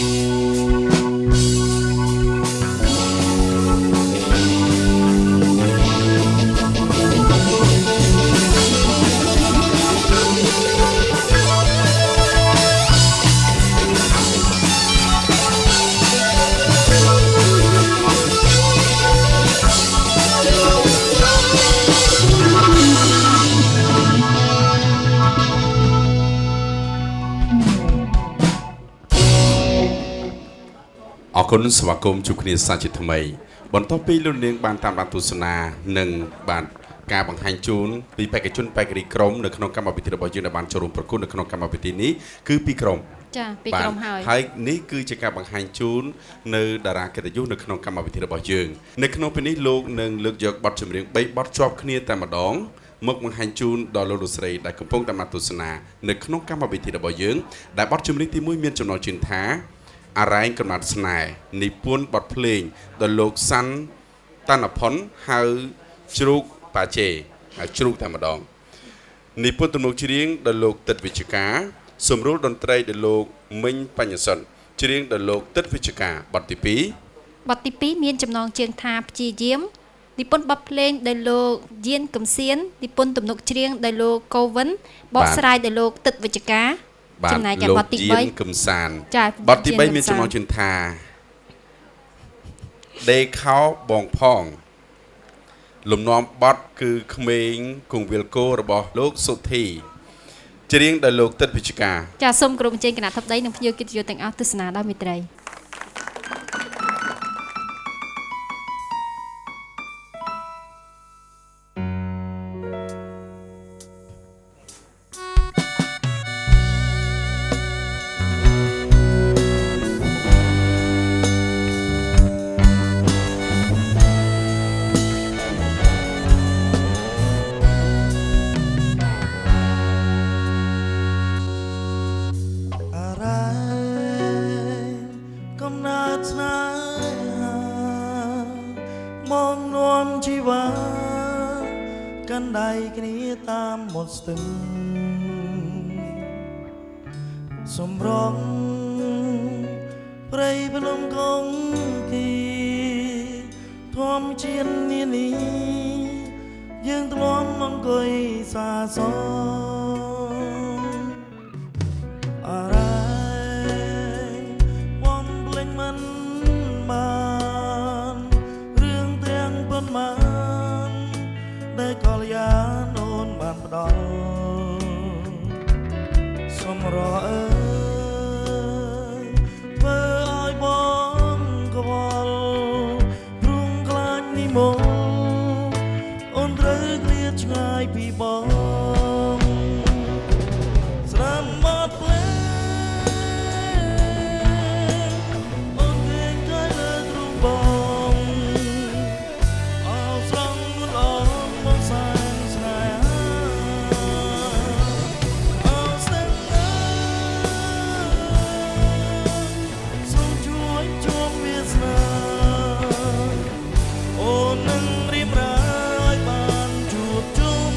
ออกคนสวัสดิ์จุกนีสัจจิตไมบนท็อปปี้รุ่นเลี้ยงบานตามบานตุสนาหนึ่งบานการบังคับจูนปีไปกับจุนไปกรีกรมในขนมกรรมวิธีระบายยูในบานโชรุมประคุณในขนมกรรมวิธีนี้คือปีกรมจ้าปีกรมให้นี้คือจะการบังคับจูนในดาราเกตยุในขนมกรรมวิธีระบายยูในขนมปีนี้โลกหนึ่งเลือกยกบัตรจำเรียงใบบอทชอบគ្នាแต่มาดองมกบังคับจูนดอลลาร์ดุสเรย์ได้กำปงตามมาตุสนาในขนมกรรมวิธีระบายยูได้บัตรจำเรียงที่มุ่ยเมียนจำนวนจินท้าอะไรกันมาสนายนิพุนบทเพลงดโลกสันตันพนฮาวชรุกปาเจชรุกธรรมดองนิพุนตนุจริงดโลกตัดวิจกาสมรู้ดนตรีดโลกมิงปัญญสันจริงดโลกตัดวิจกาบัติปีมีนจำนองเชียงทาจีเยี่ยมนิพุนบทเพลงดโลกเยียนกำเซียนนิพุนตนุจริงดโลกโกวันบอสไรดโลกตัดวิจกาบาทโลกจีนกำสานบัติใบมีจำนวนจุนทาได้เข้าบองพองหลุมน้อมบัตคือเขมงกรุงเวลโกระบอบโลกสุธีจะเรียงได้โลกตัดพิจิกาจะส้มกรมเจนขนาดทับได้หนึ่งพยกิจโยแต่งอัตสนาได้มิตรกันได้กันนี้ตามหมดสตึงสมรองไพรพนมของกีทอมเชียนนี้ยังตลอมมังกอยสาสองอะไรวอมเปล่งมันบานเรื่องเตียงปนมาได้กอลยาโนนบานดอสมรอเพื่ออ้อยบองกบอลรุ่งกลางนิมนอ่อนเรือเกลียดง่ายพี่บองสนามบอดเพลงอ่อนเก่งใจเลิศรุ่งบองเอาสองนุ่นออกบนสายสนายเอาเส้นส่งช่วยจวบเวียสนาโอ้นังริมรายบานจูบจุ่ม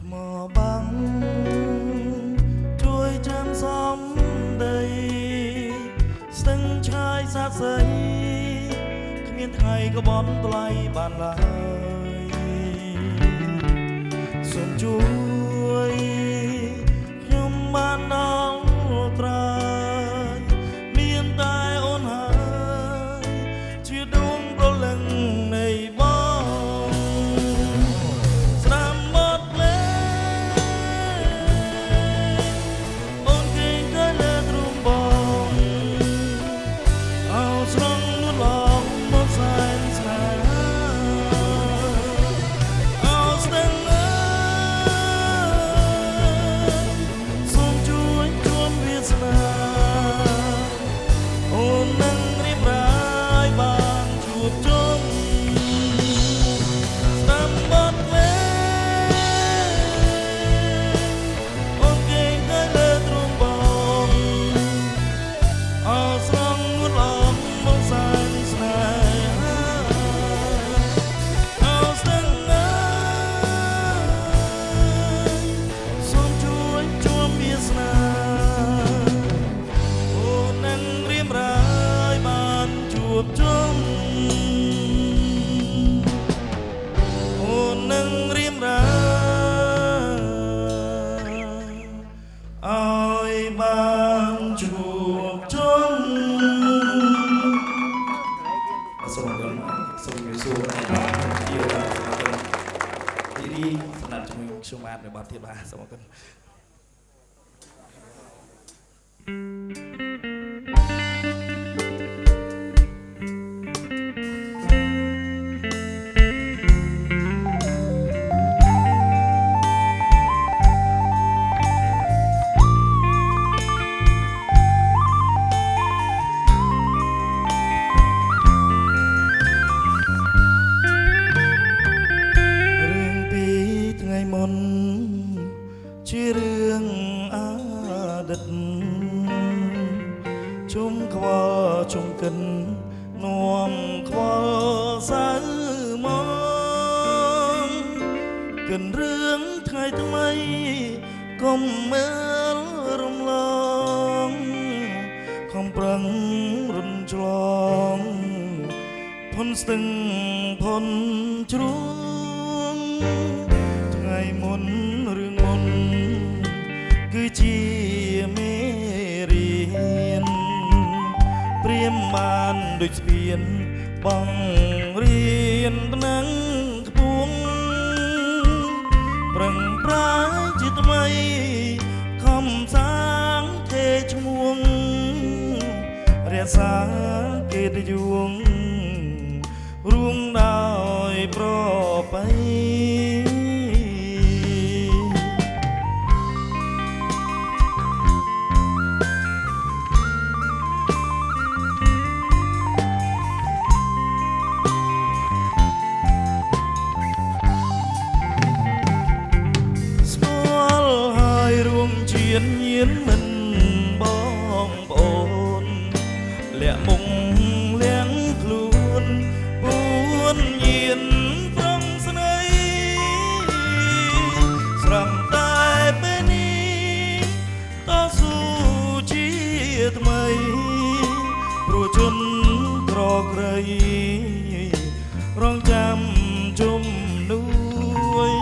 หมอบังช่วยจำซ้อมได้ซึ่งชายสาดใสขมิ้นไทยก็บอนตลายบานลายส่วนช่วยยมบานดาวตรายเมียนตายโอนหายชื่อดวงโปรเลงในบ้องสนามบอดเพลงโอนเก่งก็เลิศรู้ បានជួបជុំសូមជំរាបសួរដល់ជាទីនេះសម្រាប់ជំនួយខ្ញុំបាទនៅបាត់ទៀតបាទសូមអរគុណជារឿងអតីតជុំខ្វល់ជុំកិននាំខ្វល់សៅមកកិនរឿងថ្ងៃថ្មីកុំមើលរំលងខំប្រឹងរំច្រងផុនស្ទឹងផុនជ្រួងថ្ងៃមុនរឿងមុនគឺជាមេរៀនព្រាមបានដូចស្ពានបងរៀនត្នឹងខ្ពស់ប្រឹងប្រាជាថ្មីខំសាងទេឈ្មោះរក្សាកិត្តិយសរួមដោយប្រពៃញៀនមិនបងប្អូនលាក់មុងលៀងខ្លួនពួនញៀនប្រងស្នេហ៍ស្រំតែពេលនេះតស៊ូជាថ្មីព្រោះជនក្រក្រៃរងចាំជុំនួយ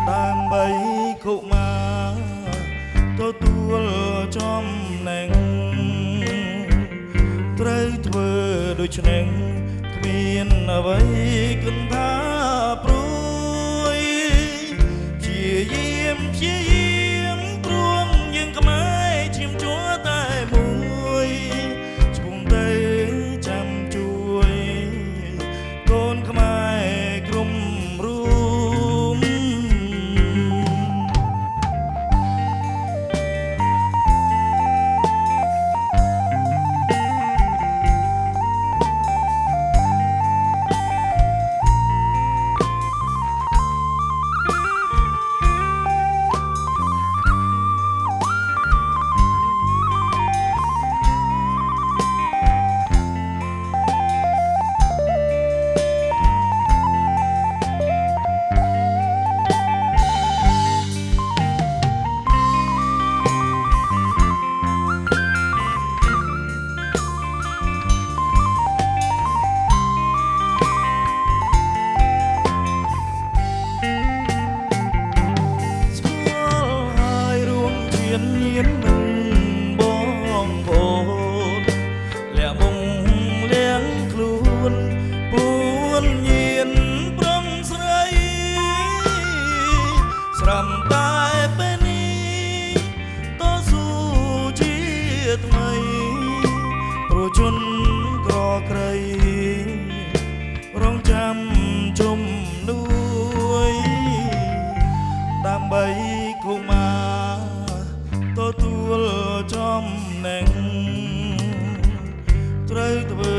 ដើម្បីកុមារទទួលចំណេញត្រូវធ្វើដូច្នេះគ្មានអ្វីគិតថាព្រួយព្យាយាមព្រមយើងខ្មែរឈាមជួតែមួយឈ្មោះទៅចាំជួយកូនខ្មែរក្រុមរួមជនក្រក្រៃរងចាំជុំនួយដើម្បីកុមារទទួលចំណេញត្រូវធ្វើ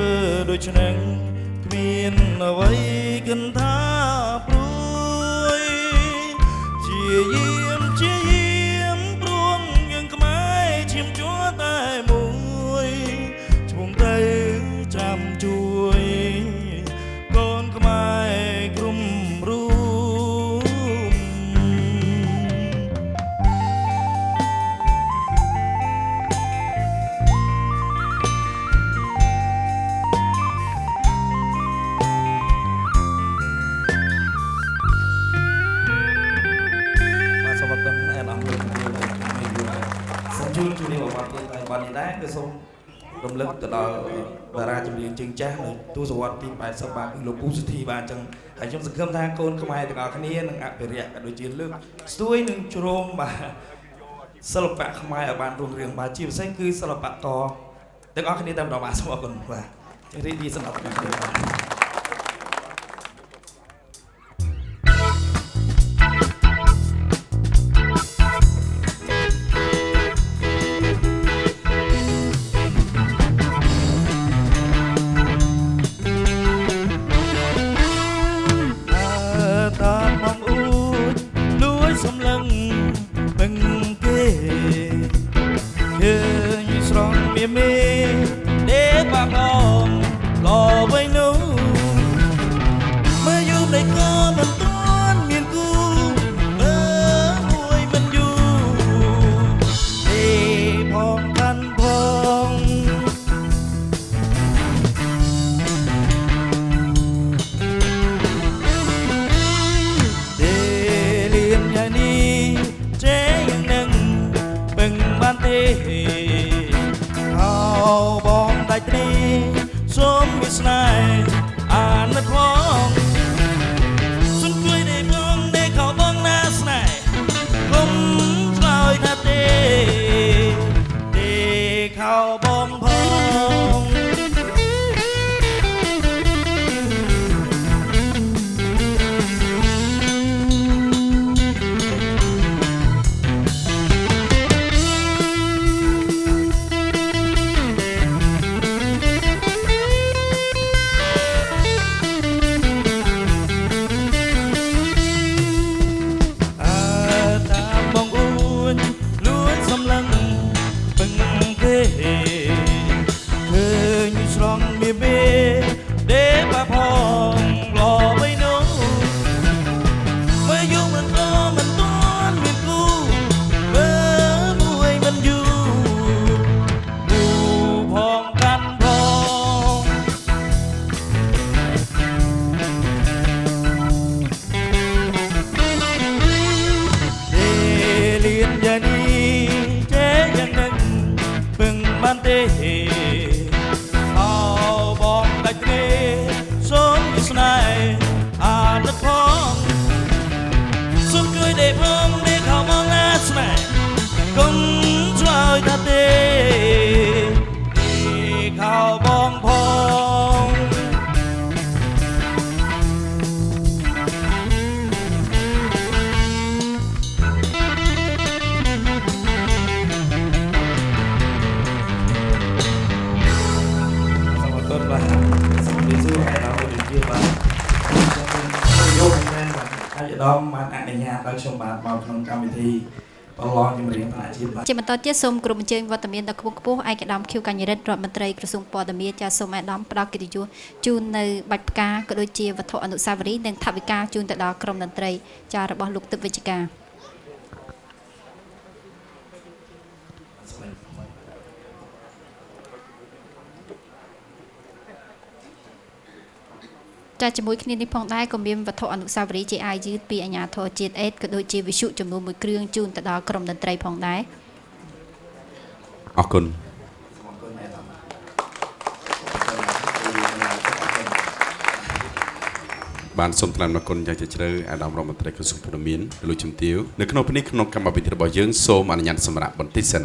ដូច្នេះគ្មានអ្វីគិតថាព្រួយព្យាយាមព្រមយើងខ្មែរឈាមជួតែមួយឈ្មោះទៅចាំជួយកូនខ្មែរក្រុមរួម ជូននេះមកទៀតតែបាត់នេះដែរគឺសូមរំលឹកទៅដល់តារាចម្រៀងជើងចាស់នៅទសវត្សរ៍ទី80បាទគឺលោកពូសុធីបាទអញ្ចឹងហើយខ្ញុំសង្ឃឹមថាកូនខ្មែរទាំងអស់គ្នានឹងអភិរក្សក៏ដូចជាលើកស្ទួយនឹងជ្រោមបាទសិល្បៈខ្មែរឲ្យបានរុងរឿងបាទជាពិសេសគឺសិល្បករទាំងអស់គ្នាតែម្ដងបាទសូមអរគុណបាទរីករាយសម្រាប់អ្នកគ្នាបាទជាបន្តទៀតសូមគោរពអញ្ជើញវត្តមានដល់ខ្ពស់ឯកឧត្តមខៀវកញ្ញរិទ្ធរដ្ឋមន្ត្រីក្រសួងព័ត៌មានចាសូមឯកឧត្តមផ្ដល់កិត្តិយសជូននៅបាច់ផ្កាក៏ដូចជាវត្ថុអនុស្សាវរីយ៍និងថវិកាជូនទៅដល់ក្រុមតន្ត្រីចារបស់លោកទឹកវិជ្ជការចាជាមួយគ្នានេះផងដែរក៏មានវត្ថុអនុស្សាវរីយ៍ជាអាយយឺតពីអាជ្ញាធរជាតិអេតក៏ដូចជាវិទ្យុចំនួន1គ្រឿងជូនទៅដល់ក្រុមតន្ត្រីផងដែរអរគុណបានសូមថ្លែងអំណរគុណយ៉ាងជ្រាលជ្រៅអាដាមរដ្ឋមន្ត្រីក្រសួងព័ត៌មានលោកជំទាវនៅក្នុងពេលនេះក្នុងកម្មវិធីរបស់យើងសូមអនុញ្ញាតសម្រាប់បន្តិចសិន